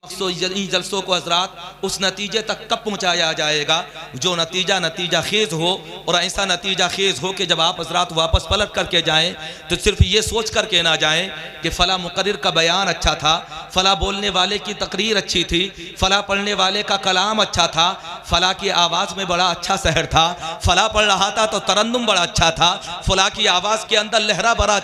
इन जलसों को हजरात उस नतीजे तक कब पहुँचाया जाएगा जो नतीजा खेज़ हो, और ऐसा नतीजा खेज़ हो कि जब आप हजरात वापस पलट करके जाएं तो सिर्फ ये सोच करके ना जाएं कि फ़ला मुक़र्रिर का बयान अच्छा था, फ़ला बोलने वाले की तकरीर अच्छी थी, फ़ला पढ़ने वाले का कलाम अच्छा था, फ़ला की आवाज़ में बड़ा अच्छा सहर था, फ़ला पढ़ रहा था तो तरन्नुम बड़ा अच्छा था, फ़ला की आवाज़ के अंदर लहरा बड़ा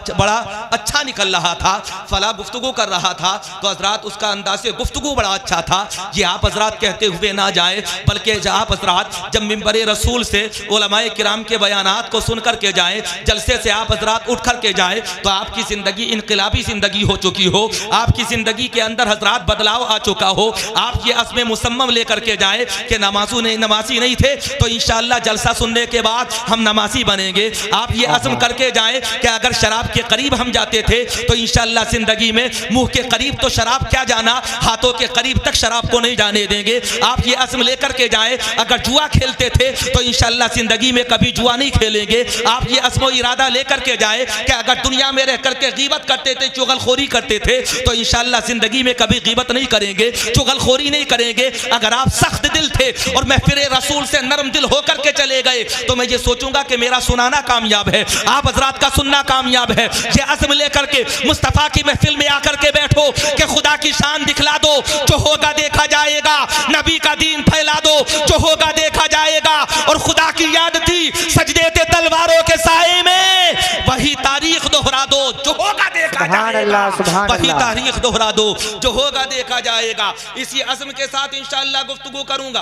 अच्छा निकल रहा था, फ़ला गुफ्तगू कर रहा था तो हजरात उसका अंदाज़े गुफ्तगू बड़ा अच्छा था। ये आप हजरात कहते हुए ना जाए, बल्कि आप हजरात जब मिंबरे रसूल से उलमाए किराम के बयानात को सुन करके जाएं, जलसे से आप हजरात उठ करके जाएं तो आपकी ज़िंदगी इनकलाबी ज़िंदगी हो चुकी हो, आपकी ज़िंदगी के अंदर हजरात बदलाव आ चुका हो। आप ये अस्म मुसम्मम लेकर के जाएं कि नमाजी नहीं थे तो इंशाअल्लाह जलसा सुनने के बाद हम नमाजी बनेंगे। आप ये अज़्म करके जाएं कि अगर शराब के करीब हम जाते थे तो इंशाअल्लाह ज़िंदगी में मुँह के करीब तो शराब क्या जाना, हाथों के करीब तक शराब को नहीं जाने देंगे। आप ये अज़्म लेकर के जाएं, अगर जुआ खेलते थे तो इंशाअल्लाह ज़िंदगी में कभी जुआ नहीं खेलेंगे। आप ये अज़्म इरादा लेकर के जाएं कि अगर दुनिया में रह करके गीबत करते थे, चुगलखोरी करते थे तो इंशाअल्लाह ज़िंदगी में कभी गीबत नहीं करेंगे, चुगलखोरी नहीं करेंगे। अगर आप सख्त दिल थे और महफिल रसूल से नरम दिल होकर के चले गए तो मैं ये सोचूंगा कि मेरा सुनाना कामयाब है, आप हजरात का सुनना कामयाब है। ये अज़्म लेकर के मुस्तफ़ा की महफिल में आकर के बैठो कि खुदा की शान दिखला दो, जो होगा देखा जाएगा, नबी का दीन फैला दो, जो होगा देखा जाएगा। और खुदा की याद थी सजदे थे तलवारों के साए में, वही तारीख दोहरा दो, जो होगा देखा जाएगा, वही तारीख दोहरा दो, जो होगा देखा जाएगा। इसी अज़्म के साथ इंशाअल्लाह गुफ्तगू करूंगा।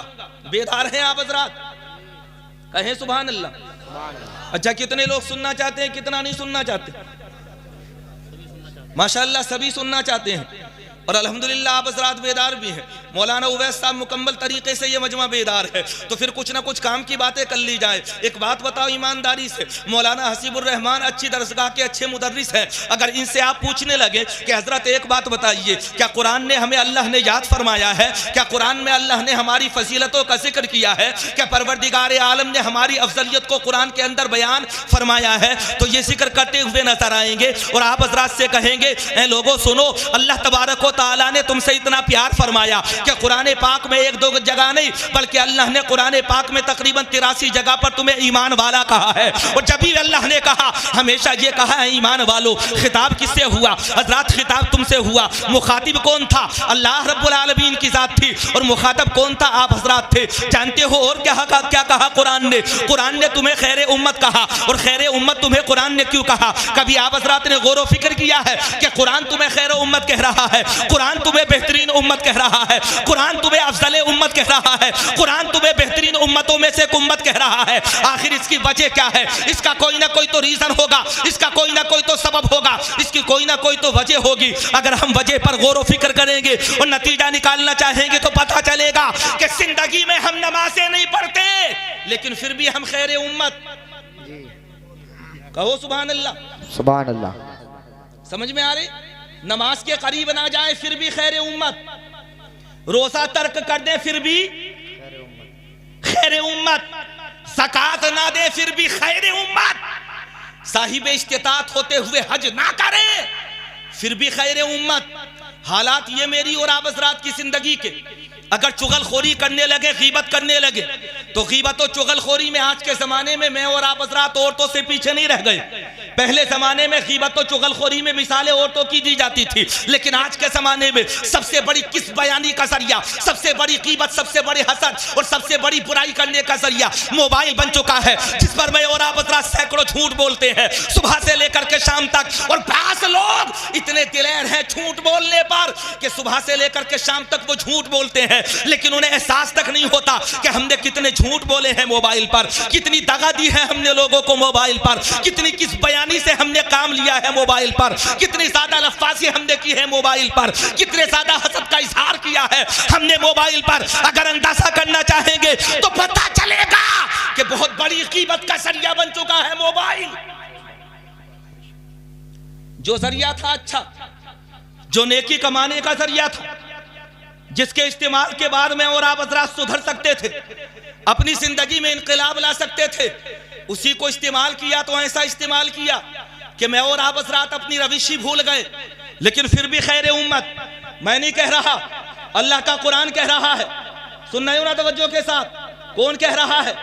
बेदार हैं आप हजरात? कहें सुभान अल्लाह। अच्छा, कितने लोग सुनना चाहते हैं, कितना नहीं सुनना चाहते? माशाअल्लाह सभी सुनना चाहते हैं और अल्हम्दुलिल्लाह आप हजरात बेदार भी हैं। मौलाना उवैस साहब मुकम्मल तरीके से ये मजमा बेदार है, तो फिर कुछ ना कुछ काम की बातें कर ली जाए। एक बात बताओ ईमानदारी से, मौलाना हसीबुर रहमान अच्छी दरसगाह के अच्छे मुदर्रिस हैं, अगर इनसे आप पूछने लगे कि हजरत एक बात बताइए, क्या कुरान ने हमें अल्लाह ने याद फरमाया है, क्या कुरान में अल्लाह ने हमारी फजीलतों का जिक्र किया है, क्या परवरदिगार आलम ने हमारी अफजलियत को कुरान के अंदर बयान फरमाया है, तो ये जिक्र करते हुए नजर आएंगे। और आप हजरात से कहेंगे, ए लोगों सुनो, अल्लाह तबारक व तआला ने तुमसे इतना प्यार फरमाया कि कुरान पाक में एक दो जगह नहीं बल्कि अल्लाह ने कुरान पाक में तकरीबन 83 जगह पर तुम्हें ईमान वाला कहा है। और जब भी अल्लाह ने कहा हमेशा ये कहा है ईमान वालों। खिताब किससे हुआ हजरात? खिताब तुमसे हुआ। मुखातिब कौन था? अल्लाह रब्बुल आलमीन की जात थी। और मुखातब कौन था? आप हजरात थे। जानते हो और क्या कहा कुरान ने? कुरान ने तुम्हें खैर उम्मत कहा। और खैर उम्मत तुम्हें कुरान ने क्यों कहा? कभी आप हजरात ने गौर व फिक्र किया है कि कुरान तुम्हें खैर उम्मत कह रहा है, कुरान तुम्हें बेहतरीन उम्मत कह रहा है, कुरान तुम्हें अफजल उम्मत कह रहा है, कुरान तुम्हें बेहतरीन उम्मतों में से एक उम्मत कह रहा है। आखिर इसकी वजह क्या है? इसका कोई ना कोई तो रीजन होगा, इसका कोई ना कोई तो सबब होगा, इसकी कोई ना कोई तो वजह होगी। अगर हम वजह पर गौर व फिक्र करेंगे और नतीजा निकालना चाहेंगे तो पता चलेगा कि जिंदगी में हम नमाजें नहीं पढ़ते लेकिन फिर भी हम खैर उम्मत। कहो सुभान अल्लाह। सुभान अल्लाह। समझ में आ रही? नमाज के करीब ना जाए फिर भी खैर उम्मत, रोजा तर्क कर दे फिर भी खैर उम्मत, ज़कात ना दे फिर भी खैर उम्मत, साहिब इस्तिताअत होते हुए हज ना करे फिर भी खैर उम्मत। हालात ये मेरी और आप हज़रात की जिंदगी के, अगर चुगलखोरी करने लगे, गीबत करने लगे तो गीबत और चुगलखोरी में आज के ज़माने में मैं और आप हज़रात औरतों से पीछे नहीं रह गए। पहले ज़माने में गीबत और चुगलखोरी में मिसालें औरतों की दी जाती थी, लेकिन आज के ज़माने में सबसे बड़ी किस बयानी का जरिया, सबसे बड़ी गीबत, सबसे बड़ी हसद और सबसे बड़ी बुराई करने का जरिया मोबाइल बन चुका है, जिस पर मैं और आप हज़रात सैकड़ों झूठ बोलते हैं सुबह से लेकर के शाम तक। और बास लोग इतने दिलेर हैं झूठ बोलने पर कि सुबह से लेकर के शाम तक वो झूठ बोलते हैं, लेकिन उन्हें एहसास तक नहीं होता कि हमने कितने झूठ बोले हैं मोबाइल पर, कितनी दगा दी है हमने लोगों को मोबाइल पर, कितनी किस बयानी से हमने काम लिया है मोबाइल पर, कितनी ज्यादा लफ्ज़ी हमने की है मोबाइल पर, कितने ज्यादा हसद का इजहार किया है हमने मोबाइल पर। अगर अंदाजा करना चाहेंगे तो पता चलेगा कि बहुत बड़ी कीमत का जरिया बन चुका है मोबाइल। जो जरिया था अच्छा, जो नेकी कमाने का जरिया था, जिसके इस्तेमाल के बाद में और आप हज़रात सुधर सकते थे, अपनी जिंदगी में इनकलाब ला सकते थे, उसी को इस्तेमाल किया तो ऐसा इस्तेमाल किया कि मैं और आप हज़रात अपनी रविश ही भूल गए। लेकिन फिर भी खैर उम्मत, मैं नहीं कह रहा अल्लाह का कुरान कह रहा है, सुन रहे हो ना तवज्जो के साथ? कौन कह रहा है?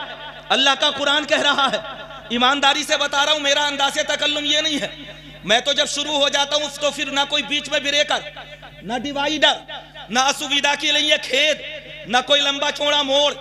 अल्लाह का कुरान कह रहा है। ईमानदारी से बता रहा हूं, मेरा अंदाज़े तकल्लुम ये नहीं है। मैं तो जब शुरू हो जाता हूं तो फिर ना कोई बीच में ब्रेकर, ना डिवाइडर, ना असुविधा के लिए खेद, ना कोई लंबा चौड़ा मोड़।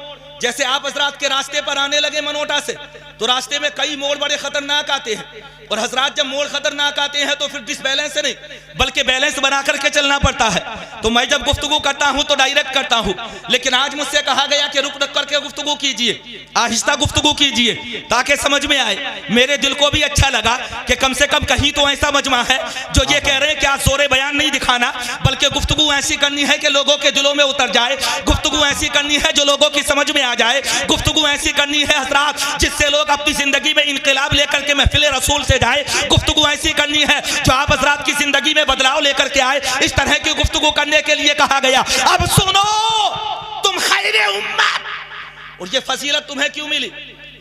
जैसे आप हजरात के रास्ते पर आने लगे मनोटा से, तो रास्ते में कई मोड़ बड़े खतरनाक आते हैं, और हजरात जब मोड़ खतरनाक आते हैं तो फिर डिसबैलेंस नहीं बल्कि बैलेंस बना करके चलना पड़ता है। तो मैं जब गुफ्तगू करता हूं तो डायरेक्ट करता हूं, लेकिन आज मुझसे कहा गया कि रुक रुक करके गुफ्तगू कीजिए, आहिस्ता गुफ्तगू कीजिए ताकि समझ में आए। मेरे दिल को भी अच्छा लगा कि कम से कम कहीं तो ऐसा मजमा है जो ये कह रहे हैं कि आज जोरे बयान नहीं दिखाना, बल्कि गुफ्तगू ऐसी करनी है कि लोगों के दिलों में उतर जाए, गुफ्तगू ऐसी करनी है जो लोगों की समझ में आ जाए, गुफ्तगू ऐसी करनी है हजरात जिससे लोग अपनी जिंदगी में इनकलाब लेकर के महफिल रसूल से जाए, गुफ्तगू ऐसी करनी है जो आप हजरात की जिंदगी में बदलाव लेकर के आए। इस तरह की गुफ्तगू करने के लिए कहा गया। अब सुनो, तुम खैरे उम्मत, और ये फजीलत तुम्हें क्यों मिली,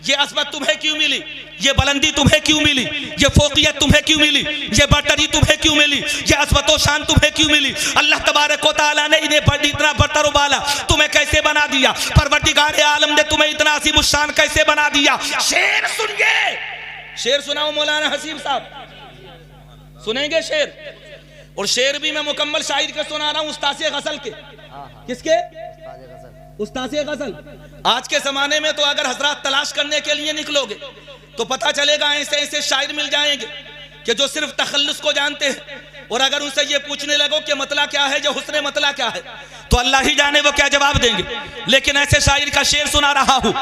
ये अज़मत तुम्हें क्यों मिली, ये बुलंदी तुम्हें क्यों मिली, ये फोकियत तुम्हें क्यों मिली, ये बरतरी तुम्हें क्यों मिली, ये अज़मत व शान तुम्हें क्यों मिली? अल्लाह तबारक व तआला ने इन्हें इतना बरतर वाला तुम्हें कैसे बना दिया? परवरदिगार आलम ने तुम्हें इतना अज़ीम शान कैसे बना दिया? शेर सुनिए, शेर सुनाओ मौलाना हसीब साहब, सुनेंगे शेर? और शेर भी मैं मुकम्मल शायर के सुना रहा हूँ, उस्ताद गज़ल के। किसके? उस्ताद गज़ल। आज के ज़माने में तो अगर हजरात तलाश करने के लिए निकलोगे तो पता चलेगा ऐसे ऐसे शायर मिल जाएंगे कि जो सिर्फ तखल्लुस को जानते हैं, और अगर उनसे ये पूछने लगो कि मतला क्या है, जो हुस्न मतला क्या है, तो अल्लाह ही जाने वो क्या जवाब देंगे। लेकिन ऐसे शायर का शेर सुना रहा हूँ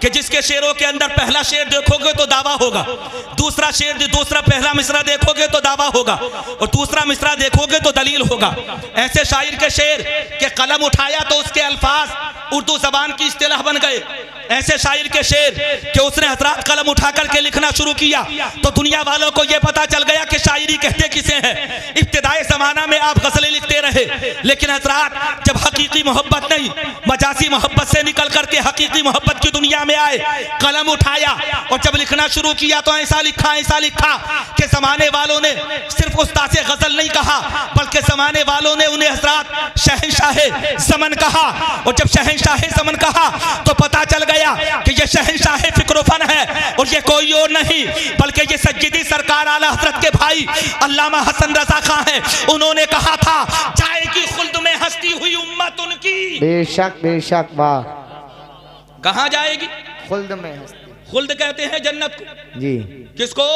कि जिसके शेरों के अंदर पहला शेर देखोगे तो दावा होगा, दूसरा शेर दूसरा पहला मिसरा देखोगे तो दावा होगा, और दूसरा मिसरा देखोगे तो दलील होगा। ऐसे शायर के शेर के कलम उठाया तो उसके अल्फाज उर्दू जबान की इस्तिलाह बन गए। ऐसे शायर के शेर कि उसने हजरात कलम उठा करके लिखना शुरू किया तो दुनिया वालों को यह पता चल गया कि शायरी कहते किसे हैं। इब्तिदाई जमाना में आप गजलें लिखते रहे, लेकिन हजरात जब हकीकी मोहब्बत नहीं मजासी मोहब्बत से निकल करके हकीकी मोहब्बत की दुनिया में आए, कलम उठाया और जब लिखना शुरू किया तो ऐसा लिखा कि जमाने वालों ने सिर्फ उस्ताद से गजल नहीं कहा, बल्कि जमाने वालों ने उन्हें हजरात शहंशाहे ज़मन कहा। और जब शहंशाहे ज़मन कहा तो पता चल गया कि ये शहंशाहे फिक्र फन है, और ये कोई और नहीं बल्कि ये सज्जिदी सरकार आला हजरत के भाई अल्लामा हसन रजा खां है। उन्होंने कहा था जाएगी खुल्द में हंसती हुई उम्मत उनकी। बेशक वाह। कहाँ जाएगी? खुल्द में हंसती। खुल्द कहते हैं जन्नत को। जी। किसको?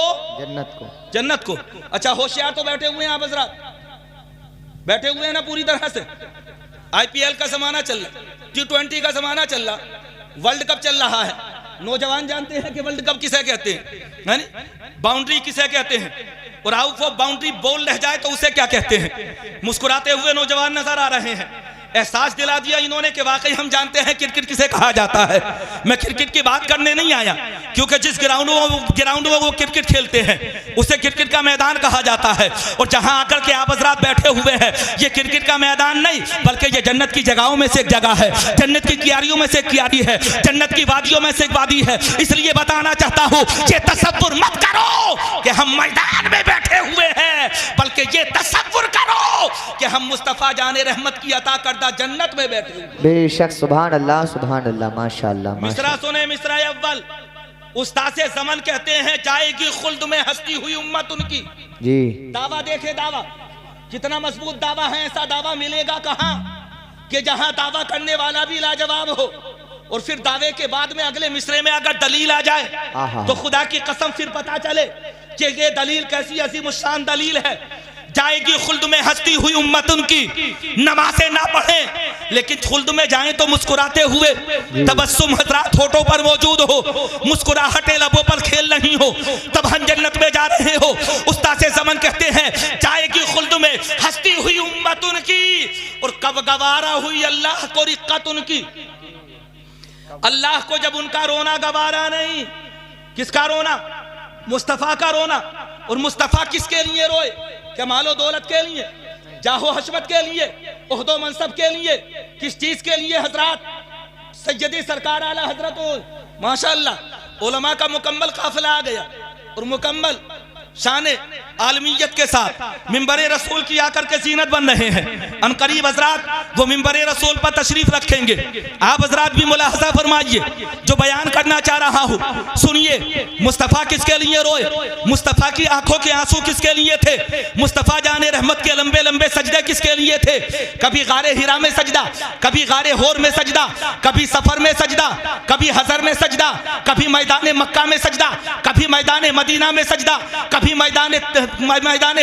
जन्नत को। जन्नत को। अच्छा होशियार तो बैठे हुए हैं आप हजरात, बैठे हुए हैं ना पूरी तरह से। IPL का जमाना चल रहा, T20 का जमाना चल रहा, वर्ल्ड कप चल रहा है। नौजवान जानते हैं कि वर्ल्ड कप किसे कहते हैं, बाउंड्री किसे कहते हैं, और आउट ऑफ बाउंड्री बॉल रह जाए तो उसे क्या कहते हैं। मुस्कुराते हुए नौजवान नजर आ रहे हैं। एहसास दिला दिया इन्होंने कि वाकई हम जानते हैं क्रिकेट किसे कहा जाता है। मैं क्रिकेट की बात करने नहीं आया, क्योंकि जिस ग्राउंड में वो क्रिकेट खेलते हैं उसे क्रिकेट का मैदान कहा जाता है। और जहां आकर के आप हजरात बैठे हुए हैं, ये क्रिकेट का मैदान नहीं बल्कि ये जन्नत की जगहों में से एक जगह है, जन्नत की क्यारियों में से एक क्यारी है, जन्नत की वादियों में से एक वादी है। इसलिए बताना चाहता हूँ ये तसव्वुर मत करो कि हम मैदान में बैठे हुए हैं, बल्कि ये तसव्वुर करो कि हम मुस्तफा जाने रहमत की अता करदा जन्नत में बैठे हुए। बेशक सुभान अल्लाह माशाअल्लाह। मिसरा सुने, मिसरा अव्वल। उस्ताद से ज़मन कहते हैं जाएगी खुल्द में हंसती हुई उम्मत उनकी। जी। दावा देखे, दावा कितना मजबूत दावा है। ऐसा दावा मिलेगा कहाँ कि जहां दावा करने वाला भी लाजवाब हो, और फिर दावे के बाद में अगले मिसरे में अगर दलील आ जाए तो खुदा की कसम फिर पता चले कि ये दलील कैसी अजीम शान दलील है। जाएगी खुल्द में हंसती हुई उम्मत उनकी, नमाज़ें ना पढ़े लेकिन खुल्द में जाएं तो मुस्कुराते हुए, तबस्सुम हजरात होठों पर मौजूद हो, मुस्कुराहटें लबों पर खेल रही हो, तब हम जन्नत में जा रहे हो। उस्ताद से ज़मन कहते हैं जाएगी खुल्द में हंसती हुई उम्मत उनकी, और कब गवारा हुई अल्लाह को रिक्कत उनकी। अल्लाह को जब उनका रोना गवारा नहीं, किसका रोना? मुस्तफ़ा का रोना। और मुस्तफ़ा किसके लिए रोए? क्या मालो दौलत के लिए, जाहो हशमत के लिए, ओहदो मनसब के लिए, किस चीज के लिए? हजरात सैयदी सरकार आला हजरत माशाअल्लाह उलमा का मुकम्मल काफिला आ गया, और मुकम्मल शान आलमियत के साथ मिंबरे रसूल की आकर के जीनत बन रहे हैं। अनकरीब हजरात वो मिंबरे रसूल पर तशरीफ रखेंगे। आप हजरात भी मुलाहजा फरमाइए, जो बयान करना चाह रहा हूँ सुनिए। मुस्तफ़ा किसके लिए रोए? मुस्तफ़ा की आंखों के आंसू किसके लिए थे? मुस्तफ़ा जाने रहमत के लंबे लंबे सजदे किसके लिए थे? कभी गारे हिरा में सजदा, कभी गारे होर में सजदा, कभी सफर में सजदा, कभी हजर में सजदा, कभी मैदान मक्का में सजदा, कभी मैदान मदीना में सजदा, कभी मैदान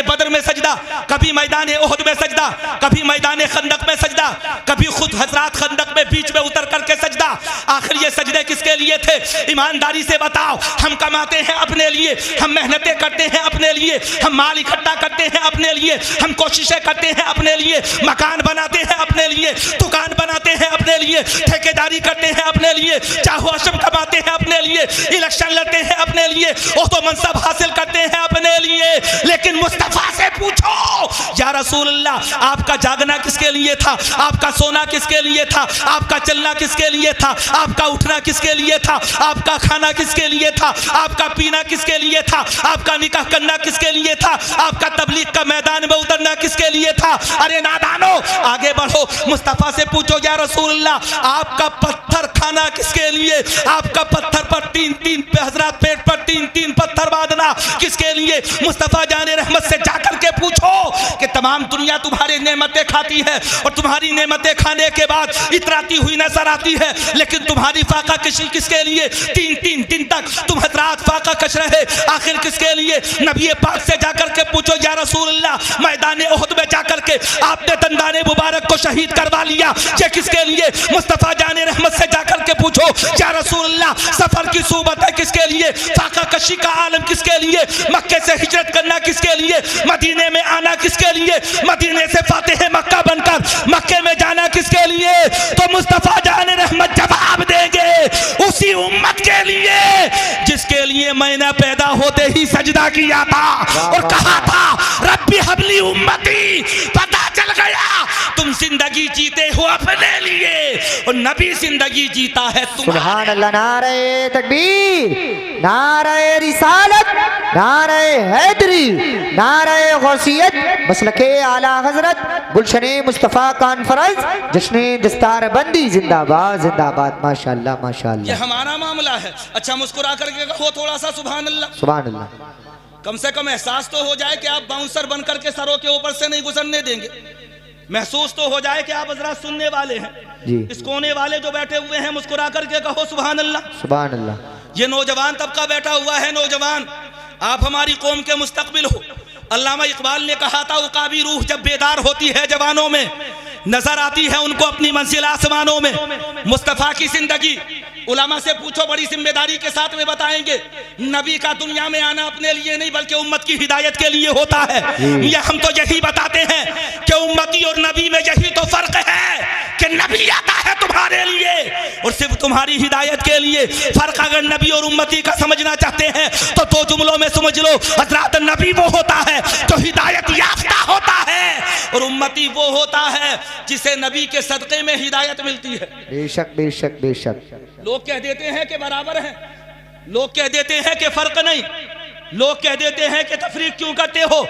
बदर में सजदा, कभी मैदान ओहद में सजदा, कभी मैदान खंदक में सजदा, कभी खुद हजरात खंदक में बीच में उतर करके सजदा। आखिर ये सजदे किसके लिए थे? ईमानदारी से बताओ। हम कमाते हैं अपने लिए, हम मेहनतें करते हैं अपने लिए, हम माल इकट्ठा करते हैं अपने लिए, हम कोशिशें करते हैं अपने लिए, मकान बनाते हैं अपने लिए, दुकान बनाते हैं अपने लिए, ठेकेदारी करते हैं अपने लिए, चाहो अशम कमाते हैं अपने लिए, इलेक्शन लड़ते हैं अपने लिए, ओहदो मनसब हासिल करते हैं अपने लिए। लेकिन मुस्तफा से पूछो, या रसूल अल्लाह, आपका जागना किसके लिए था? आपका सोना किसके लिए था? आपका चलना किसके लिए था? आपका उठना किसके लिए था? आपका खाना किसके लिए था? आपका पीना किसके लिए था? आपका निकाह करना किसके लिए था? आपका तबलीग का मैदान में उतरना किसके लिए था? अरे नादानो, आगे बढ़ो, मुस्तफा से पूछो, या रसूल अल्लाह, आपका पत्थर खाना किसके लिए? आपका पत्थर पर तीन तीन हजरात पेट पर तीन तीन पत्थर बांधना किसके लिए? मुस्तफा जाने रहमत से जाकर के पूछो कि तमाम दुनिया तुम्हारी नेमतें खाती है और तुम्हारी नेमतें खाने के बाद इतराती हुई नजर आती है, लेकिन तुम्हारी फाका कशी किसके लिए? तीन तीन दिन तक तुम हजरात फाका कश रहे, आखिर किसके लिए? नबी पाक से जाकर के पूछो, या रसूल अल्लाह, मैदान ओहद में जाकर के आपने दंदाने मुबारक को शहीद करवा लिया, ये किसके लिए? मुस्तफा जाने रहमत से जाकर के पूछो, या रसूल अल्लाह, सफर की सूबत है किसके लिए? फाका कशी का आलम किसके लिए? मक्के से हिजरत करना किसके लिए? मदीने में आना किसके लिए? मदीने से फातिह मक्का बनकर मक्के में जाना किसके लिए? तो मुस्तफा जाने रहमत जवाब देंगे, उसी उम्मत के लिए जिसके लिए मैंने पैदा होते ही सजदा किया था और कहा था, रब्बी हबली उम्मती। पता चल गया तुम जिंदगी जीते हो अपने लिए और नबी जिंदगी जीता है तुम्हारे। सुभान अल्लाह। नारे तकबीर, नारे रिसालत, नारे हैदरी, नारे गौसियत, मसलके आला हजरत, गुलशने मुस्तफ़ा कॉन्फ्रेंस, जश्ने दस्तार बंदी जिंदाबाद जिंदाबाद। माशाअल्लाह माशाअल्लाह। ये हमारा मामला है। अच्छा, मुस्कुरा करके कहो थोड़ा सा सुभान अल्लाह। सुभान अल्लाह। कम से कम एहसास तो हो जाए कि आप बाउंसर बनकर के सरों के ऊपर से नहीं गुजरने देंगे। महसूस तो हो जाए कि आप हजरात सुनने वाले हैं जी। इस कोने वाले जो बैठे हुए हैं, मुस्कुरा करके कहो सुभान अल्लाह। सुभान अल्लाह। ये नौजवान तबका बैठा हुआ है, नौजवान, आप हमारी कौम के मुस्तकबिल हो। अल्लामा इकबाल ने कहा था, उकाबी रूह जब बेदार होती है जवानों में, नजर आती है उनको अपनी मंजिल आसमानों में। मुस्तफ़ा की जिंदगी उलमा से पूछो, बड़ी जिम्मेदारी के साथ में बताएंगे। नबी का दुनिया में आना अपने लिए नहीं बल्कि उम्मत की हिदायत के लिए होता है। ये हम तो यही बताते हैं कि उम्मती और नबी में यही तो फर्क है कि नबी आता है तुम्हारे लिए और सिर्फ तुम्हारी हिदायत के लिए। फर्क अगर नबी और उम्मती का समझना चाहते हैं तो दो जुमलों में समझ लो, हजरत नबी वो होता है जो हिदायत याफ्ता होता है और उम्मती वो होता है जिसे नबी के सदक़े में हिदायत मिलती है। बेशक बेशक बेशक। लोग कह देते हैं कि बराबर हैं, लोग कह देते हैं कि फर्क नहीं, लोग कह देते हैं कि तफरीक क्यों करते हो,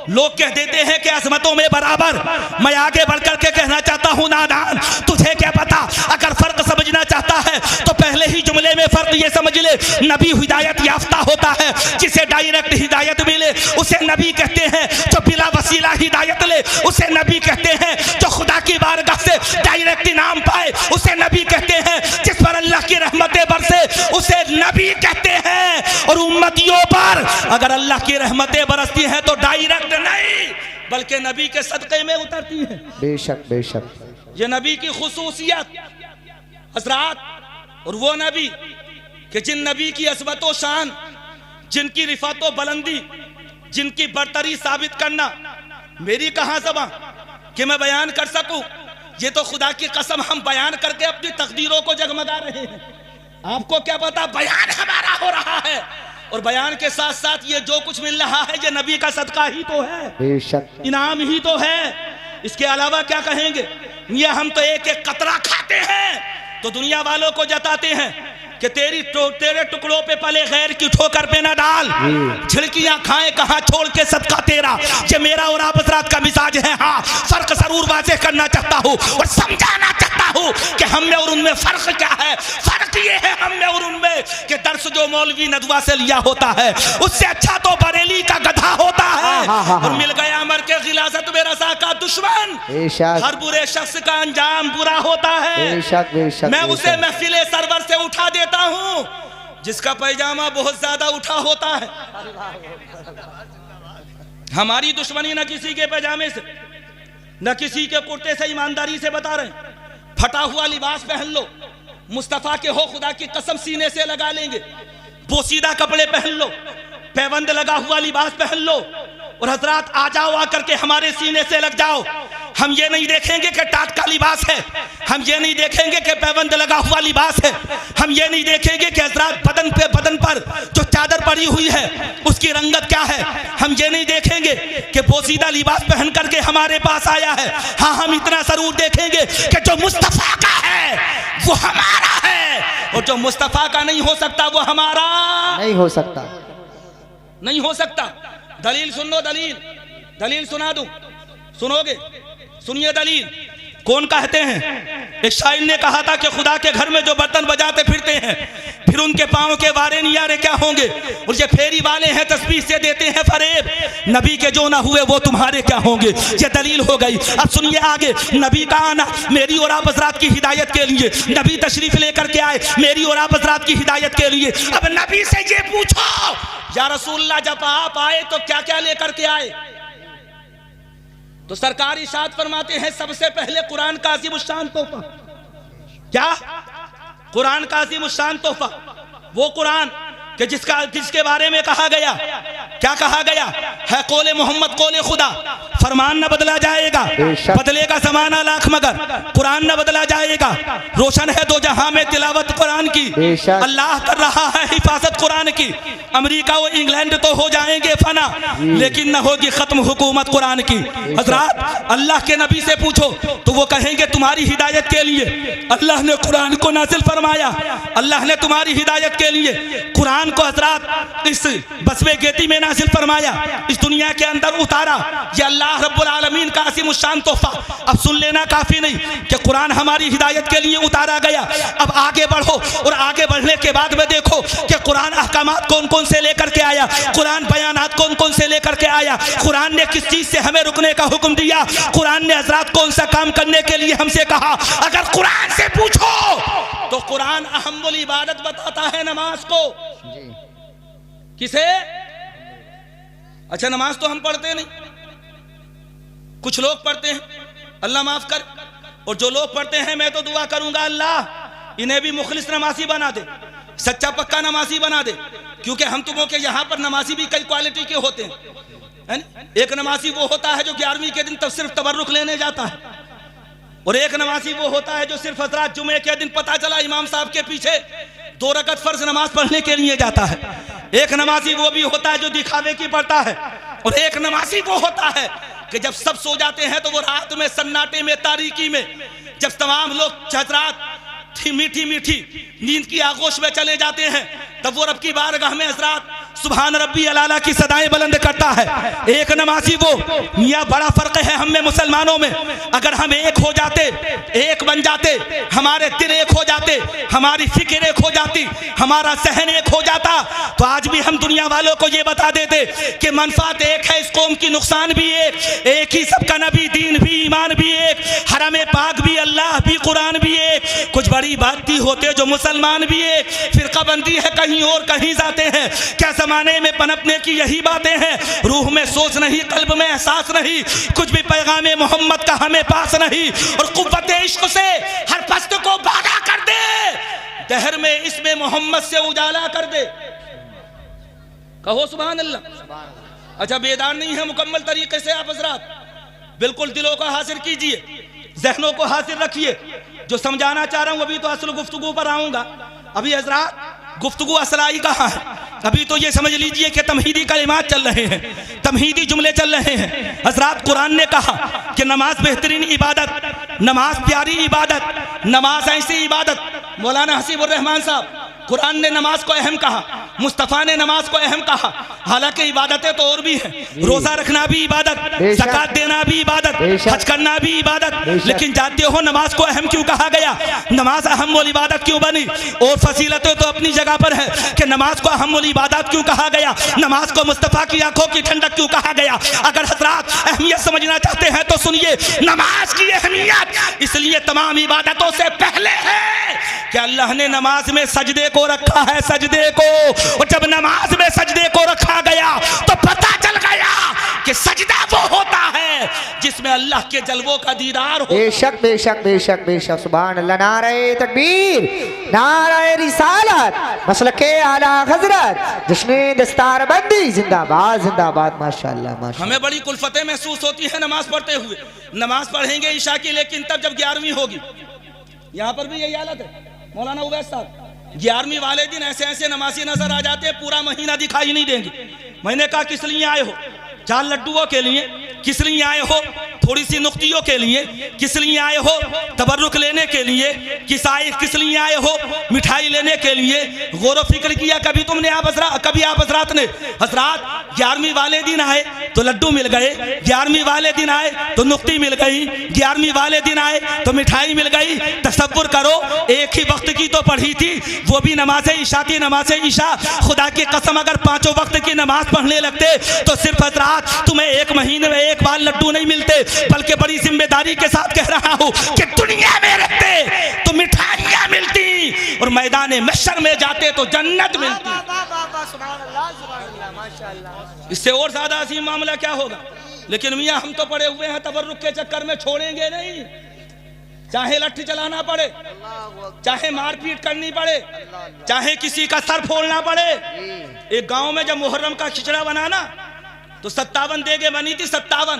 लोग कह देते हैं कि अजमतों में बराबर। मैं आगे बढ़कर के कहना चाहता हूं, नादान, तुझे क्या पता? अगर फर्क समझना चाहता है तो पहले ही जुमले में फर्क ये समझ ले, नबी हिदायत याफ्ता होता है, जिसे डायरेक्ट हिदायत मिले उसे नबी कहते हैं, जो बिला वसीला हिदायत ले उसे नबी कहते हैं, जो खुदा की बारगाह से डायरेक्ट इनाम पाए उसे नबी कहते हैं, जिस पर अल्लाह की रहमतें बरसे उसे नबी कहते हैं। और उम्मतियों पर अगर अल्लाह की रहमतें बरसती हैं तो डायरेक्ट नहीं बल्कि नबी के सदक़े में उतरती हैं। बेशक बेशक। ये नबी की खुसूसियत हजरात, और वो नबी कि जिन नबी की अज़मत व शान, जिनकी रिफ़त व बुलंदी, जिनकी बरतरी साबित करना मेरी कहाँ ज़बां कि मैं बयान कर सकूं। ये तो खुदा की कसम हम बयान करके अपनी तकदीरों को जगमगा रहे हैं। आपको क्या पता, बयान हमारा हो रहा है और बयान के साथ साथ ये जो कुछ मिल रहा है ये नबी का सदका ही तो है, बेशक इनाम ही तो है। इसके अलावा क्या कहेंगे? ये हम तो एक एक कतरा खाते हैं तो दुनिया वालों को जताते हैं कि तेरे टुकड़ों पे पले गैर की ठोकर पे न डाल, झिड़कियां खाए कहाँ छोड़ के सदका तेरा। ये मेरा और आप हज़रात का मिजाज है। हाँ, फर्क जरूर वाज़ेह करना चाहता हूँ और समझाना चाहता हूँ कि हम में और उनमें फर्क क्या है। फर्क ये है हम में और उनमें कि दर्स जो मौलवी नदवा से लिया होता है उससे अच्छा तो बरेली का गधा होता है। और मिल गया मर के गिलाजत में रसा का दुश्मन, हर बुरे शख्स का अंजाम बुरा होता है। मैं उसे महफिले सरवर से उठा देता हूँ जिसका पैजामा बहुत ज्यादा उठा होता है। हमारी दुश्मनी न किसी के पैजामे से न किसी के कुर्ते से, ईमानदारी से बता रहे हैं। फटा हुआ लिबास पहन लो, मुस्तफा के हो खुदा की कसम सीने से लगा लेंगे। बोसीदा कपड़े पहन लो, पैबंद लगा हुआ लिबास पहन लो और हजरात आ जाओ, आकर के हमारे सीने से लग जाओ। हम ये नहीं देखेंगे कि टाट का लिबास है, हम ये नहीं देखेंगे कि पैबंद लगा हुआ लिबास है, हम ये नहीं देखेंगे कि हजरात बदन पर जो चादर पड़ी हुई है उसकी रंगत क्या है, हम ये नहीं देखेंगे कि बोसीदा लिबास पहन करके हमारे पास आया है। हाँ, हम इतना जरूर देखेंगे कि जो मुस्तफा का है वो हमारा है और जो मुस्तफा का नहीं हो सकता वो हमारा नहीं हो सकता, नहीं हो सकता। दलील सुन लो, दलील सुना दूं, सुनोगे? सुनिए दलील। कौन कहते हैं? एक शायर ने कहा था कि खुदा के घर में जो बर्तन बजाते फिरते हैं फिर उनके पांव के वारे नियारे क्या होंगे, और ये फेरी वाले हैं तस्बीह से देते हैं फरेब, नबी के जो ना हुए वो तुम्हारे क्या होंगे। ये दलील हो गई। अब सुनिए आगे। नबी का आना मेरी और आप हज़रात की हिदायत के लिए, नबी तशरीफ लेकर के आए मेरी और आप हज़रात की हिदायत के लिए। अब नबी से ये पूछो या रसूलल्लाह जब आप आए तो क्या क्या लेकर के आए? तो सरकार इरशाद फरमाते हैं सबसे पहले कुरान का अज़ीमुश्शान तोहफा। क्या? कुरान का अज़ीमुश्शान तोहफा, वो कुरान कि जिसके बारे में कहा गया, क्या कहा गया है? कौले मोहम्मद कौले खुदा, फरमान न बदला जाएगा, बदलेगा ज़माना लाख मगर कुरान न बदला जाएगा। रोशन है दो जहां में तिलावत कुरान की, अल्लाह कर रहा है हिफाजत कुरान की। अमेरिका और इंग्लैंड तो हो जाएंगे फना लेकिन न होगी खत्म हुकूमत कुरान की। हजरात अल्लाह के नबी से पूछो तो वो कहेंगे तुम्हारी हिदायत के लिए अल्लाह ने कुरान को नाजिल फरमाया, अल्लाह ने तुम्हारी हिदायत के लिए कुरान को हजरात इस बसवे गेती में नाजिल फरमाया, इस दुनिया के अंदर उतारा। ये अल्लाह रब्बुल आलमीन का अज़ीमुश्शान तोहफा। अब सुन लेना काफी नहीं कि कुरान हमारी हिदायत के लिए उतारा गया। अब आगे बढ़ो और आगे बढ़ने के बाद में देखो कि कुरान अहकामात कौन कौन से लेकर के आया, कुरान बयानात कौन कौन से लेकर के आया, कुरान ने किस चीज से हमें रुकने का हुक्म दिया, कुरान ने हजरात कौन सा काम करने के लिए हमसे कहा। अगर कुरान से पूछो तो कुरान अहम्मुल इबादत बताता है नमाज को। किसे? अच्छा, नमाज तो हम पढ़ते नहीं, कुछ लोग पढ़ते हैं, अल्लाह माफ कर। और जो लोग पढ़ते हैं मैं तो दुआ करूंगा अल्लाह इन्हें भी मुखलिस नमाजी बना दे, सच्चा पक्का नमाजी बना दे। क्योंकि हम तुमों के यहाँ पर नमाजी भी कई क्वालिटी के होते हैं। एक नमाजी वो होता है जो 11वीं के दिन तब सिर्फ तबर्रुक लेने जाता है, और एक नमाजी वो होता है जो सिर्फ हजरात जुमे के दिन पता चला इमाम साहब के पीछे 2 रकअत फर्ज नमाज पढ़ने के लिए जाता है। एक नमाजी वो भी होता है जो दिखावे की पढ़ता है, और एक नमाजी वो होता है कि जब सब सो जाते हैं तो वो रात में सन्नाटे में तारीकी में जब तमाम लोग हजरात मीठी मीठी नींद की आगोश में चले जाते हैं तब वो रब की बारगाह में हजरात सुभान रब्बी अलाला की सदाएं बुलंद करता है। एक नमाजी वो, मियाँ बड़ा फर्क है हम में मुसलमानों में। अगर हम एक हो जाते, एक बन जाते, हमारे दिल एक हो जाते, हमारी फिक्र एक हो जाती, हमारा सहन एक हो जाता, तो आज भी हम दुनिया वालों को ये बता देते कि मनफात एक है, इस कौम की नुकसान भी एक ही सबका नबी, दीन भी, ईमान भी एक, हरम पाक भी, अल्लाह भी, कुरान भी एक। कुछ बड़ी बाती होते जो मुसलमान भी एक, फिरका बंदी है कहीं और कहीं जाते हैं। क्या जमाने में पनपने की यही बातें हैं? रूह में सोच नहीं, कल्ब में एहसास नहीं, कुछ भी पैगामे मोहम्मद का हमें पास नहीं। और कुव्वत इश्क से हर पस्त को बागा कर दे, दहर में इसमें मोहम्मद से उजाला कर दे। कहो सुभान अल्लाह। अच्छा, बेदार नहीं है मुकम्मल तरीके से आप हजरात, बिल्कुल दिलों को हासिल कीजिए, जहनों को हासिल रखिए। जो समझाना चाह रहा हूं अभी तो असल गुफ्तगू पर आऊंगा। अभी हजरात गुफ्तगू असलाई कहाँ है? अभी तो ये समझ लीजिए कि तमहीदी कलिमात चल रहे हैं, तमहीदी जुमले चल रहे हैं। हजरात कुरान ने कहा कि नमाज बेहतरीन इबादत, नमाज प्यारी इबादत, नमाज ऐसी इबादत। मौलाना हसीबुर रहमान साहब कुरान ने नमाज को अहम कहा, मुस्तफ़ा ने नमाज को अहम कहा। हालांकि इबादतें तो और भी हैं, रोजा रखना भी इबादत, ज़कात देना भी इबादत, हज करना भी इबादत, लेकिन जानते हो नमाज को अहम क्यों कहा गया? नमाज अहम और इबादत क्यों बनी? और फसीलतें तो अपनी जगह पर है कि नमाज को अहम और इबादत क्यों कहा गया, नमाज को मुस्तफ़ा की आंखों की ठंडक क्यों कहा गया। अगर हजरात अहमियत समझना चाहते हैं तो सुनिए, नमाज की अहमियत इसलिए तमाम इबादतों से पहले है कि अल्लाह ने नमाज में सजदे को रखा है, सजदे को। और जब नमाज में सजदे को रखा गया तो पता चल गया कि सजदा वो होता है जिसमें अल्लाह के जलवों का दीदार हो। बेशक बेशक बेशक बेशक, सुभान अल्लाह। नारे तकबीर, नारे रिसालत, मसलके आला हजरत, जश्न दस्तारबंदी, जिंदाबाद जिंदाबाद। माशाअल्लाह माशाअल्लाह। हमें बड़ी कुल्फतें महसूस होती है नमाज पढ़ते हुए। नमाज पढ़ेंगे ईशा की, लेकिन तब जब 11वीं होगी, यहाँ पर भी यही हालत है मौलाना उवैस साहब, 11वीं वाले दिन ऐसे ऐसे नमाजी नजर आ जाते हैं, पूरा महीना दिखाई नहीं देंगे। मैंने कहा किस लिए आए हो? 4 लड्डुओं के लिए? किस लिए आए हो? थोड़ी सी नुक्तियों के लिए? किस लिए आए हो? तबर्रुक लेने के लिए? किस लिए आए हो? मिठाई लेने के लिए? गौर फिक्र किया कभी तुमने? कभी आप हजरात ने? हजरात 11वीं वाले दिन आए तो लड्डू मिल गए, 11वीं वाले दिन आए तो नुक्ति मिल गई, 11वीं वाले दिन आए तो मिठाई मिल गई। तसव्वुर करो, एक ही वक्त की तो पढ़ी थी, वो भी नमाज ईशा की, नमाज ईशा। खुदा की कसम अगर 5 वक्त की नमाज पढ़ने लगते तो सिर्फ हजरात तुम्हें एक महीने में एक बार लड्डू नहीं मिलते, बल्कि बड़ी जिम्मेदारी के साथ कह रहा हूं कि दुनिया में रहते तो मिठाइयां मिलती और मैदान महशर में जाते तो जन्नत मिलती। इससे और ज्यादा अजीम मामला क्या होगा? लेकिन मियां हम तो पड़े हुए हैं तबर्रुक के चक्कर में, छोड़ेंगे नहीं। चाहे लट्ठी चलाना पड़े, चाहे मारपीट करनी पड़े, चाहे किसी का सर फोड़ना पड़े। एक गांव में जब मुहर्रम का खिचड़ा बना ना तो 57 देगे बनी थी। 57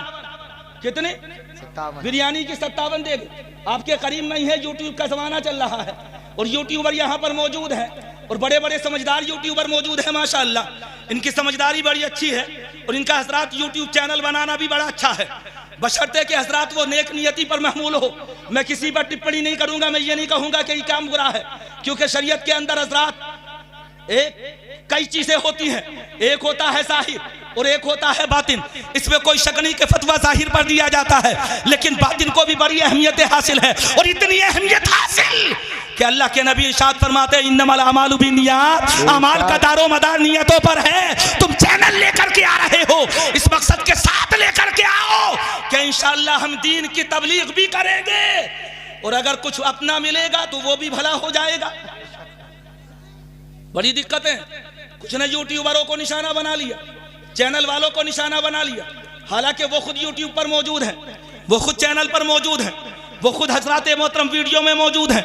कितने? 57 बिरयानी की 57 देगे। आपके करीब में ही है, यूट्यूब का जमाना चल रहा है और यूट्यूबर यहाँ पर मौजूद है और बड़े बड़े समझदार यूट्यूबर मौजूद है माशाअल्लाह। इनकी समझदारी बड़ी अच्छी है और इनका हजरात यूट्यूब चैनल बनाना भी बड़ा अच्छा है, बशर्ते कि हजरात वो नेक नियति पर महमूल हो। मैं किसी पर टिप्पणी नहीं करूंगा, मैं ये नहीं कहूंगा कि ये काम बुरा है, क्योंकि शरीयत के अंदर हजरात कई चीजें होती हैं। एक होता है जाहिर और एक होता है बातिन। इसमें कोई शक नहीं कि फतवा जाहिर पर दिया जाता है, लेकिन बातिन को भी बड़ी अहमियत हासिल है। और इतनी अहमियत हासिल कि अल्लाह के नबी इरशाद फरमाते हैं इन्नमल अमालु बिन्नियात, अमाल का दारो मदार नियतों पर है। तुम चैनल लेकर के आ रहे हो, इस मकसद के साथ लेकर के आओ कि इंशाअल्लाह हम दीन की तबलीग भी करेंगे और अगर कुछ अपना मिलेगा तो वो भी भला हो जाएगा। बड़ी दिक्कत है, कुछ ने यूट्यूबरों को निशाना बना लिया, चैनल वालों को निशाना बना लिया। हालांकि वो खुद यूट्यूब पर मौजूद है, वो खुद चैनल पर मौजूद है, वो खुद हजरात मोहतरम वीडियो में मौजूद है,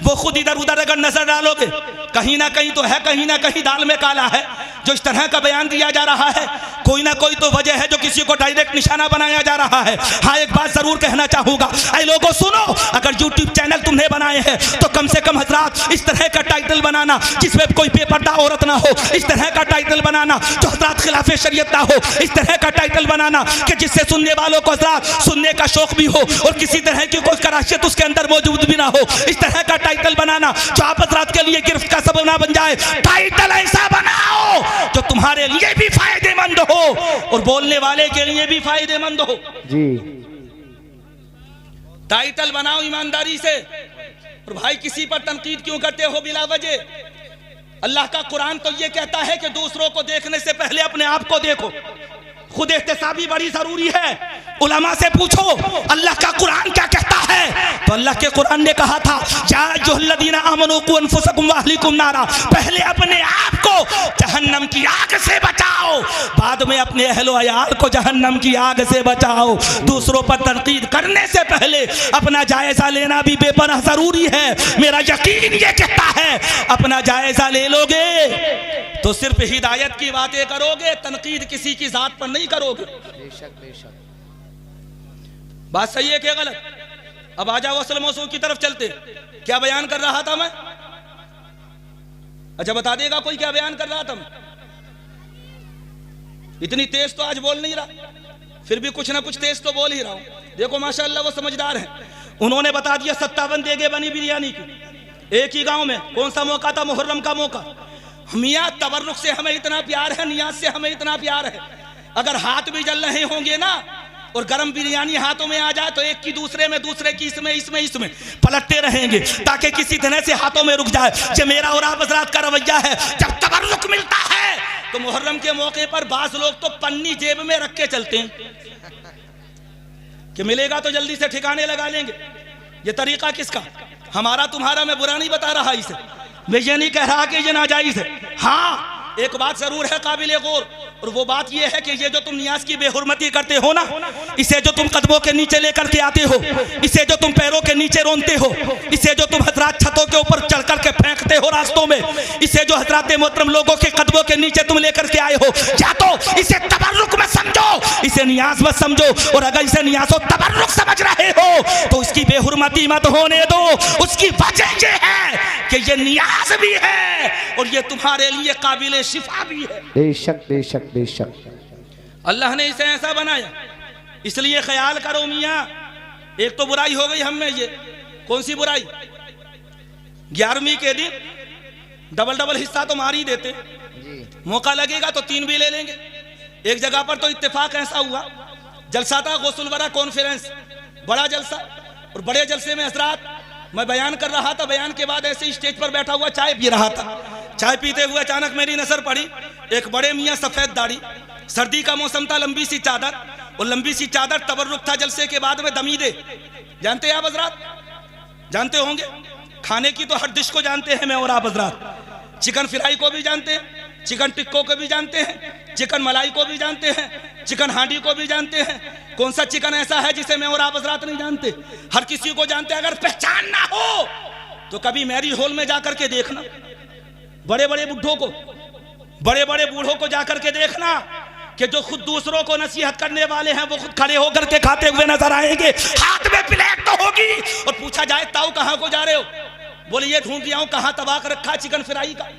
वो खुद इधर उधर अगर नजर डालोगे कहीं ना कहीं तो है, कहीं ना कहीं दाल में काला है। जो इस तरह का बयान दिया जा रहा है, कोई ना कोई तो वजह है जो किसी को डायरेक्ट निशाना बनाया जा रहा है। हाँ, एक बात जरूर कहना चाहूंगा, ऐ लोगों सुनो, अगर यूट्यूब चैनल तुमने बनाए हैं तो कम से कम हजरात इस तरह का टाइटल बनाना जिसमें कोई बेपर्दा औरत ना हो, इस तरह का टाइटल बनाना जो हजरात खिलाफे शरीयत ना हो, इस तरह का टाइटल बनाना कि जिससे सुनने वालों को हजरात सुनने का शौक भी हो और किसी तरह की कोई कराशियत उसके अंदर मौजूद भी ना हो। इस तरह का टाइटल बनाना जो आप हजरात के लिए गिरफ्त का सबब ना बन जाए। टाइटल ऐसा बनाओ जो तुम्हारे लिए भी फायदेमंद हो और बोलने वाले के लिए भी फायदेमंद हो जी। टाइटल बनाओ ईमानदारी से। और भाई किसी पर तनकीद क्यों करते हो बिला वजह? अल्लाह का कुरान तो ये कहता है कि दूसरों को देखने से पहले अपने आप को देखो। खुद एहतिसाबी बड़ी जरूरी है। उलमा से पूछो अल्लाह का कुरान क्या कहता है, तो अल्लाह के कुरान ने कहा था या अय्युहल्लज़ीना आमनू कू अनफुसकुम व अहलिकुम नारा, पहले अपने आप को जहन्नम की आग से बचाओ, बाद में अपने अहलो अयाल को जहन्नम की आग से बचाओ। दूसरों पर तनकीद करने से पहले अपना जायजा लेना भी बेपनाह जरूरी है। मेरा यकीन ये कहता है अपना जायजा ले लोगे तो सिर्फ हिदायत की बातें करोगे, तनकीद किसी की जात पर नहीं करोगे। बेशक बेशक, बात सही है क्या गलत? अब आ जाओ असल मौजू की तरफ चलते। क्या बयान कर रहा था मैं? अच्छा बता देगा कोई क्या बयान कर रहा था मैं? इतनी तेज तो आज बोल नहीं रहा, फिर भी कुछ ना कुछ तेज तो बोल ही रहा हूं। देखो माशाअल्लाह वो समझदार है, उन्होंने बता दिया 57 देगे बनी बिरयानी की। एक ही गांव में। कौन सा मौका था? मुहर्रम का मौका। मियाँ तबर्रुक से हमें इतना प्यार है, नियाज से हमें इतना प्यार है, अगर हाथ भी जल रहे होंगे ना और गरम बिरयानी हाथों में आ जाए तो एक की दूसरे में, दूसरे की इसमें पलटते रहेंगे ताकि किसी तरह से हाथों में रुक जाए। जो मेरा और आप हज़रात का रवैया है, जब तबर्रुक मिलता है तो मुहर्रम के मौके पर बास लोग तो पन्नी जेब में रख के चलते हैं कि मिलेगा तो जल्दी से ठिकाने लगा लेंगे। ये तरीका किसका? हमारा तुम्हारा। मैं बुरा नहीं बता रहा इसे, मैं ये नहीं कह रहा कि ये नाजायज है। हाँ, एक बात जरूर है काबिल गौर, और वो बात ये है कि ये जो तुम नियाज की बेहुरमती करते हो ना, इसे जो तुम कदमों के नीचे लेकर के आते हो, इसे जो तुम पैरों के नीचे रोनते हो, इसे जो तुम हजरात छतों के ऊपर चढ़ कर के फेंकते हो रास्तों में, इसे जो हजरात मोहतरम लोगों के कदमों के नीचे तुम लेकर के आए हो, या तो इसे तबर्रुक मत समझो, इसे नियाज मत समझो। और अगर इसे नियाज और तबर्रुक समझ रहे हो तो इसकी बेहुरमती मत होने दो। उसकी वजह ये है कि ये नियाज भी है और ये तुम्हारे लिए काबिल शिफा भी है। बेशक बेशक बेशक। अल्लाह ने इसे ऐसा बनाया, इसलिए ख्याल करो मियाँ। एक तो बुराई हो गई हम में, ये कौन सी बुराई? 11वीं के दिन डबल हिस्सा तो मार ही देते, मौका लगेगा तो 3 भी ले लेंगे। एक जगह पर तो इत्तेफाक ऐसा हुआ, जलसा था गौसुल वरा कॉन्फ्रेंस, बड़ा जलसा, और बड़े जलसे में हजरात मैं बयान कर रहा था, बयान के बाद ऐसे स्टेज पर बैठा हुआ चाय पी रहा था। चाय पीते हुए अचानक मेरी नजर पड़ी, एक बड़े मियाँ सफेद दाढ़ी, सर्दी का मौसम था, लंबी सी चादर, और लंबी सी चादर तबर्रुक था जलसे के बाद में दमीदे। जानते हैं आप हजरात? जानते होंगे। खाने की तो हर डिश को जानते हैं मैं और आप हजरात। चिकन फ्राई को भी जानते हैं, चिकन टिक्को को भी जानते हैं, चिकन मलाई को भी जानते हैं, चिकन हांडी को भी जानते हैं। कौन सा चिकन ऐसा है जिसे मैं और आप हजरात नहीं जानते? हर किसी को जानते हैं। अगर पहचान ना हो तो कभी मैरिज हॉल में जाकर के देखना, बड़े बड़े बुढ़ों को, बड़े बड़े बूढ़ों को जाकर के देखना कि जो खुद दूसरों को नसीहत करने वाले हैं वो खुद खड़े होकर के खाते हुए नजर आएंगे, हाथ में प्लेट तो होगी, और पूछा जाए ताऊ कहां को जा रहे हो? बोले ये ढूंढ लिया हूं, कहां तबाक रखा है चिकन फ्राई का?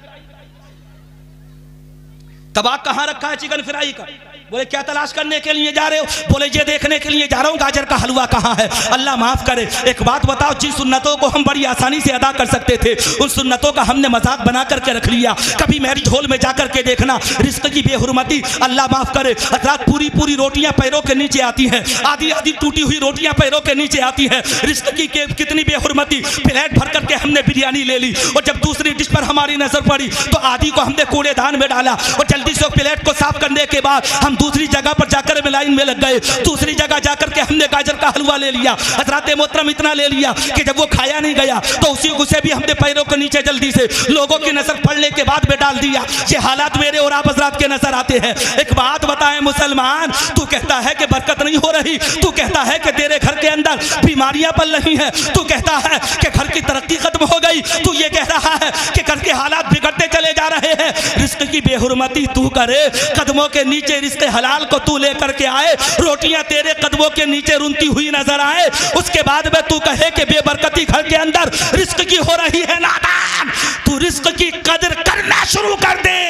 तबाक कहां रखा है चिकन फ्राई का? बोले क्या तलाश करने के लिए जा रहे हो? बोले ये देखने के लिए जा रहा हूं गाजर का हलवा कहां है। अल्लाह माफ करे, एक बात बताओ, जिन सुन्नतों को हम बड़ी आसानी से अदा कर सकते थे उन सुन्नतों का हमने मजाक बना करके रख लिया। कभी मैरिज हॉल में जाकर के देखना, रिस्क की बेहुरमती, अल्लाह माफ करे, हजरात पूरी पूरी रोटियां पैरों के नीचे आती हैं, आधी आधी टूटी हुई रोटियां पैरों के नीचे आती है। रिस्क की कितनी बेहुरमती। प्लेट भर करके हमने बिरयानी ले ली और जब दूसरी डिश पर हमारी नजर पड़ी तो आधी को हमने कूड़ेदान में डाला और जल्दी से प्लेट को साफ करने के बाद हम दूसरी जगह पर जाकर लाइन में लग गए। दूसरी जगह जाकर के हमने गाजर का हलवा ले लिया। हजरात मोहतरम इतना ले लिया कि जब वो खाया नहीं गया तो उसी उसे भी हमने पैरों के नीचे जल्दी से लोगों की नजर पड़ने के बाद में डाल दिया। ये हालात मेरे और आप हजरात के नजर आते हैं। एक बात बताएं मुसलमान, तू कहता है कि बरकत नहीं हो रही, तू कहता है कि तेरे घर के अंदर बीमारियां पल रही हैं, तू कहता है कि घर की तरक्की खत्म हो गई, तू ये कह रहा है कि घर के हालात बिगड़ते चले जा रहे हैं। रिस्क की बेहुरमती तू करे, कदमों के नीचे रिस्क हलाल को तू लेकर के आए, रोटियां तेरे कदमों के नीचे रुनती हुई नजर आए, उसके बाद में तू कहे कि बेबरकती घर के अंदर रिस्क की हो रही है। नादान, तू रिस्क की कदर करना शुरू कर दे,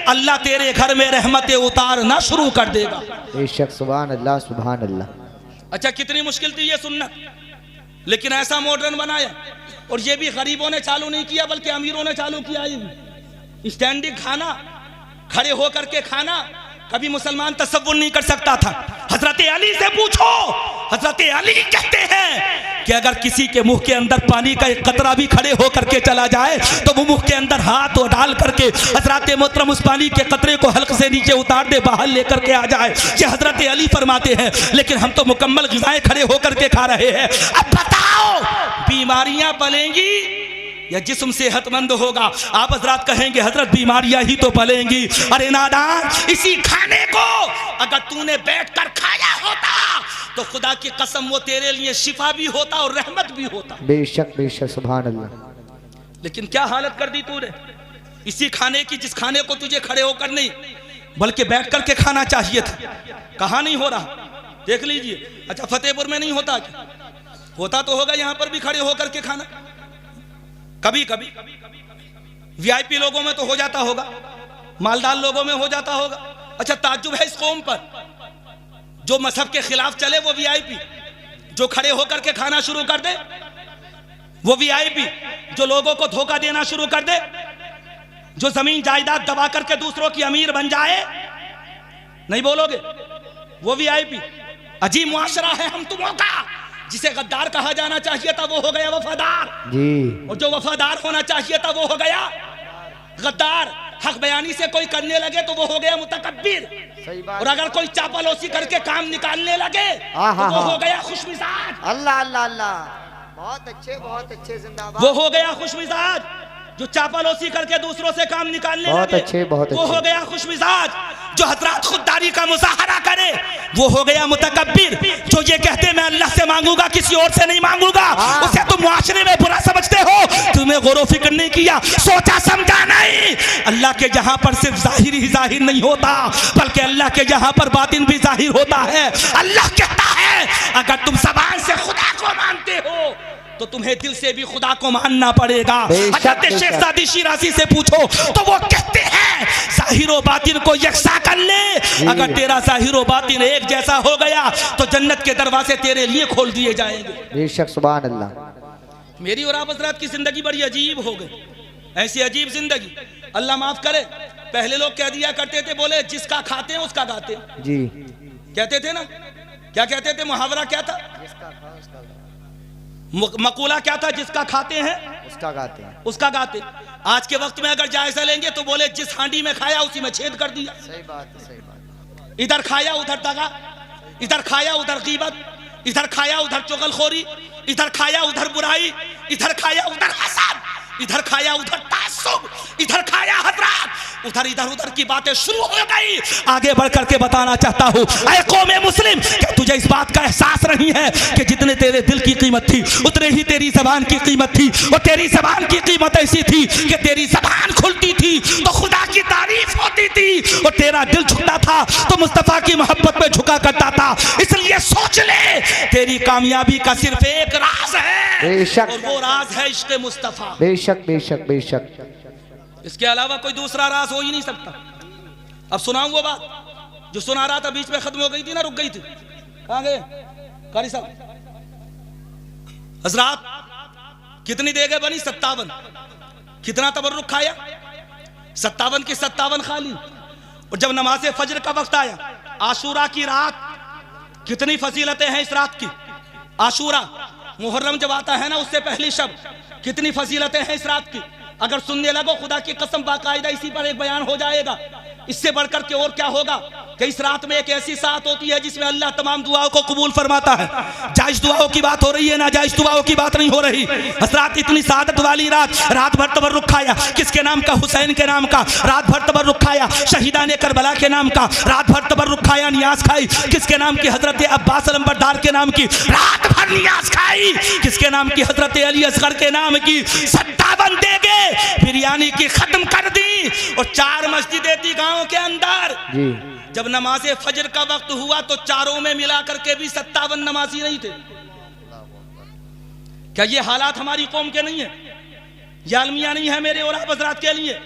अल्लाह तेरे घर में रहमतें उतारना शुरू कर देगा। बेशक, सुभान अल्लाह सुभान अल्लाह। अच्छा कितनी मुश्किल थी ये सुन्नत, लेकिन ऐसा मॉडर्न बनाया, और ये भी गरीबों ने चालू नहीं किया बल्कि अमीरों ने चालू किया। स्टैंडिंग खाना, खड़े होकर के खाना कभी मुसलमान तसव्वुर नहीं कर सकता था। हजरत अली से पूछो, हजरत अली कहते हैं कि अगर किसी के मुंह के अंदर पानी का एक कतरा भी खड़े होकर के चला जाए तो वो मुंह के अंदर हाथ डाल करके हजरत मोहतरम उस पानी के कतरे को हल्क से नीचे उतार दे, बाहर लेकर के आ जाए। ये हजरत अली फरमाते हैं, लेकिन हम तो मुकम्मल ग़िज़ाएं खड़े होकर के खा रहे हैं। अब बताओ बीमारियां पलेंगी या जिस्म सेहतमंद होगा? आप हजरात कहेंगे हजरत बीमारियां ही तो पलेंगी। अरे नादान, इसी खाने को अगर तूने बैठकर खाया होता तो खुदा की कसम वो तेरे लिए शिफा भी होता और रहमत भी होता। बेशक बेशक, सुभान अल्लाह। लेकिन क्या हालत कर दी तूने इसी खाने की, जिस खाने को तुझे खड़े होकर नहीं बल्कि बैठ कर के खाना चाहिए था। कहाँ नहीं हो रहा, देख लीजिए। अच्छा फतेहपुर में नहीं होता क्या? होता तो होगा, यहाँ पर भी खड़े होकर के खाना कभी कभी वीआईपी लोगों में तो हो जाता होगा, मालदार लोगों में हो जाता होगा। अच्छा ताज्जुब है इस कौम पर, जो मजहब के खिलाफ चले वो वीआईपी, जो खड़े होकर के खाना शुरू कर दे वो वीआईपी, जो लोगों को धोखा देना शुरू कर दे, जो जमीन जायदाद दबा करके दूसरों की अमीर बन जाए, नहीं बोलोगे? वो VIP। अजीब मुआशरा है हम तुमों का। जिसे गद्दार कहा जाना चाहिए था वो हो गया वफादार जी। और जो वफादार होना चाहिए था वो हो गया गद्दार। हक बयानी से कोई करने लगे तो वो हो गया मुतकब्बिर, सही बात। और अगर कोई चापलूसी करके काम निकालने लगे तो वो हो गया खुशमिजाज। अल्लाह अल्लाह अल्लाह, बहुत अच्छे जिंदाबाद। वो हो गया खुशमिजाज। जो चापलूसी करके दूसरों से काम निकालने लगे वो हो गया खुशमिजाज। जो हजरात खुददारी का मुजाहरा करे वो हो गया मुतकब्बिर। जो ये कहते मैं अल्लाह से मांगूंगा किसी और से नहीं मांगूंगा, उसे तुम मुआशरे में बुरा समझते हो। तुम्हें गौर फिक्र नहीं किया, सोचा समझा नहीं। अल्लाह के जहां पर सिर्फ जाहिर ही जाहिर नहीं होता, बल्कि अल्लाह के जहां पर बातिन भी जाहिर होता है। अल्लाह कहता है अगर तुम ज़बान से खुदा को मानते हो तो तुम्हें दिल से भी खुदा को मानना पड़ेगा। हज़रत शेख सादी शिराज़ी से पूछो तो वो कहते हैं जाहिर व बातिन को यकसा कर ले। अगर तेरा जाहिर व बातिन एक जैसा हो गया तो जन्नत के दरवाजे तेरे लिए खोल दिए जाएंगे। बेशक, सुभान अल्लाह। मेरी और आप हज़रात की जिंदगी बड़ी अजीब हो गई, ऐसी अजीब जिंदगी। अल्लाह माफ करे, पहले लोग कह दिया करते थे, बोले जिसका खाते हैं उसका गाते हैं जी। कहते थे ना, क्या कहते थे? मुहावरा क्या था? मकूला क्या था? जिसका खाते हैं उसका गाते हैं, उसका गाते। आज के वक्त में अगर जायजा लेंगे तो बोले जिस हांडी में खाया उसी में छेद कर दिया। सही बात है, सही बात। इधर खाया उधर दगा, इधर खाया उधर गीबत, इधर खाया उधर चुगलखोरी, इधर खाया उधर बुराई, इधर खाया उधर हसद, इधर खाया उधर तासुब, इधर खाया हजरत, उधर इधर उधर की बातें शुरू हो गई। आगे बढ़ करके बताना चाहता हूँ, ऐ कौमे मुस्लिम, क्या तुझे इस बात का एहसास नहीं है कि जितने तेरे दिल की कीमत थी उतने ही तेरी जबान की कीमत थी। और तेरी जबान की कीमत ऐसी थी कि तेरी जबान खुलती थी तो खुदा की तारीफ होती थी, और तेरा दिल झुकता था तो मुस्तफा की मोहब्बत में झुका करता था। इसलिए सोच ले, तेरी कामयाबी का सिर्फ एक राज है, और वो राज है इश्क़ मुस्तफा। बेशक बेशक बेशक, इसके अलावा कोई दूसरा राज हो ही नहीं सकता। अब सुनाऊं वो बात जो सुना रहा था, बीच में खत्म हो गई थी ना, रुक गई थी। कहां गए कारी साहब? हजरात कितनी देगे बनी? 57। कितना तबर्रुक खाया? 57 की 57 खा ली। और जब नमाज फजर का वक्त आया, आशूरा की रात, कितनी फजीलतें हैं इस रात की। आशूरा मुहर्रम जब आता है ना, उससे पहली शब, कितनी फजीलतें हैं इस रात की। अगर सुनने लगो खुदा की कसम, बाकायदा इसी पर एक बयान हो जाएगा। इससे बढ़कर के और क्या होगा कि इस रात में एक ऐसी साथ होती है जिसमें अल्लाह तमाम दुआओं को कबूल फरमाता है। जायज दुआओं की बात हो रही है, ना जायज दुआओं की बात नहीं हो रही। हज़रात इतनी सादत वाली रात, रात भर तबर्रुक खाया। किसके नाम का? हुसैन के नाम का। रात भर तबर्रुक खाया। शहीदान करबला के नाम का। रात भर तबर्रुक खाया, नियाज खाई। किसके नाम की? हजरत अब्बास अलंबरदार के नाम की। रात भर नियाज खाई। किसके नाम की? हजरत अली असगर के नाम की। 57 देगे बिरयानी की खत्म कर दी, और 4 मस्जिदें थी गांव के अंदर जी। जब नमाज फजर का वक्त हुआ तो चारों में मिला करके भी 57 नमाजी नहीं थे। क्या ये हालात हमारी कौम के नहीं है? ये अलमिया नहीं है मेरे और आप हजरात के लिए?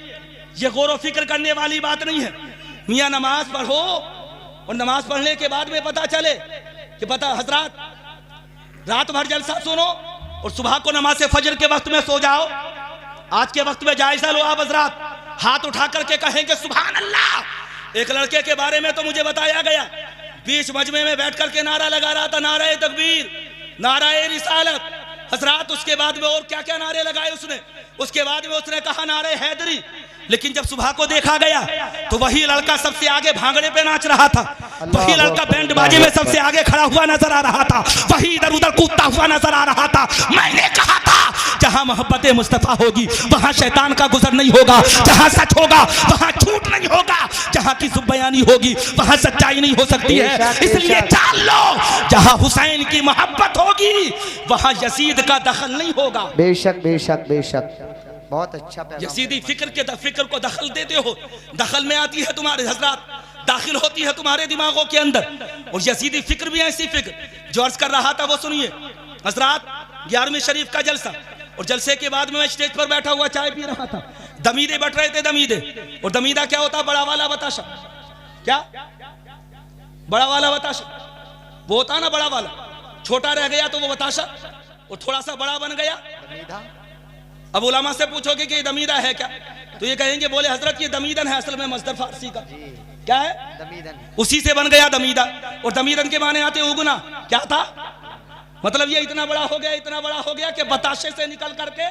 ये गौर व फिक्र करने वाली बात नहीं है? मियाँ नमाज पढ़ो और नमाज पढ़ने के बाद में पता चले कि पता हजरात रात भर जलसा सुनो और सुबह को नमाज फजर के वक्त में सो जाओ। आज के वक्त में जायजा लो आप हजरात, हाथ उठा करके कहेंगे सुभान अल्लाह। एक लड़के के बारे में तो मुझे बताया गया, बीच मजमे में बैठ करके नारा लगा रहा था, नारा तकबीर, नारा रिसालत। हजरात उसके बाद में और क्या क्या नारे लगाए उसने। उसके बाद में उसने कहा नारे हैदरी। लेकिन जब सुबह को देखा गया तो वही लड़का सबसे आगे भांगड़े पे नाच रहा था, वही लड़का बैंड बाजे में सबसे आगे खड़ा हुआ नजर आ रहा था, वही इधर उधर कूदता हुआ नजर आ रहा था। मैंने कहा था जहां मोहब्बत मुस्तफा होगी वहां शैतान का गुजर नहीं होगा, जहां सच होगा वहां झूठ नहीं होगा, जहां की बयानी होगी वहां सच्चाई नहीं हो सकती है। इसलिए जान लो जहां हुसैन की मोहब्बत होगी वहां यजीद का दखल नहीं होगा। बेशक बेशक बेशक, बहुत अच्छा। यजीदी फिक्र को दखल देते हो, दखल में आती है तुम्हारे हजरात, दाखिल होती है तुम्हारे दिमागों के अंदर। और यजीदी फिक्र भी ऐसी फिक्र जो अर्ज कर रहा था वो सुनिए हजरात। 11वीं शरीफ का जलसा, और जलसे के बाद में मैं स्टेज पर बैठा हुआ चाय पी रहा था, दमीदे बट रहे थे, दमीदे। और दमीदा क्या होता? बड़ा वाला बताशा। क्या? बड़ा वाला बताशा वो होता ना, बड़ा वाला। छोटा रह गया तो वो बताशा, और थोड़ा सा बड़ा बन गया अब उलमा से पूछोगे कि ये दमीदा है क्या, तो ये कहेंगे बोले हजरत ये दमीदन है, असल में मस्दर फारसी का क्या है, दमीदन। उसी से बन गया दमीदा। और दमीदन के माने आते उगना, क्या था मतलब ये इतना बड़ा हो गया, इतना बड़ा हो गया कि बताशे से निकल करके